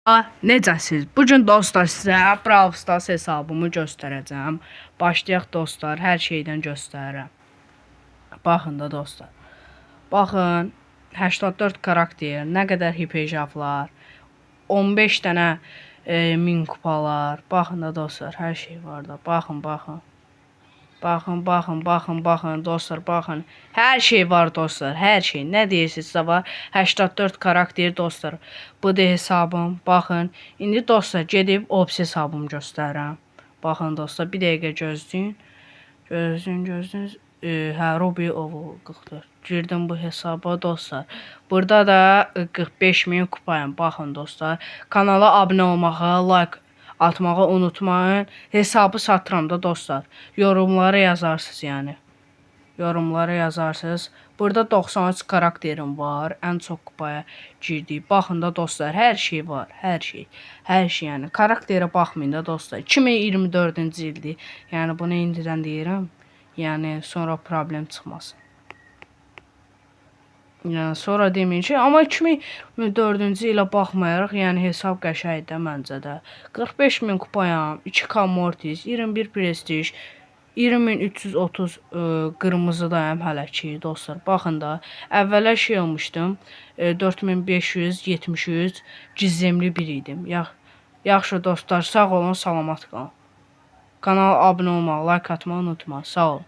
Necəsiz? Bugün dostlar sizə Brawl Stars hesabımı göstərəcəm. Başlayaq dostlar, hər şeydən göstərirəm. Baxın da dostlar. Baxın, 84 karakter, nə qədər hipejavlar, 15 dənə 1000 kupalar. Baxın da dostlar, hər şey var da. Baxın, baxın. Baxın dostlar, baxın. Hər şey var dostlar, hər şey. Nə deyirsinizsə var. 84 karakter dostlar. Bu da hesabım. Baxın. İndi dostlar gedib Ops hesabımı göstərirəm. Baxın dostlar, bir dəqiqə gözləyin. Gözləyin. Hə, Ruby Oval 44. Girdim bu hesaba dostlar. Burada da 45.000 kupayım. Baxın dostlar. Kanala abunə olmağı, like atmağı unutmayın. Hesabı satıram da dostlar. Yorumlara yazarsınız yəni. Yorumlara yazarsınız. Burada 93 karakterim var. Ən çox kupaya girdik. Baxın da dostlar, hər şey var. Hər şey. Hər şey yəni. Karakterə baxmayın da dostlar. 2024-cü ildir. Yəni bunu indidən deyirəm. Yəni sonra problem çıxmasın. Yəni sonra deməyin ki, amma 2004-cü ilə baxmayaraq, yəni hesab qəşəngdir məncə də. 45.000 kupayam, 2K Mortis, 21 prestij, 20.330 qırmızıdayım hələ ki dostlar. Baxın da, əvvələ şey olmuşdum, 4573 gizemli bir idim. Yaxşı dostlar, sağ olun, salamat qalın. Kanala abunə olmağı, like atmağı unutmayın. Sağ olun.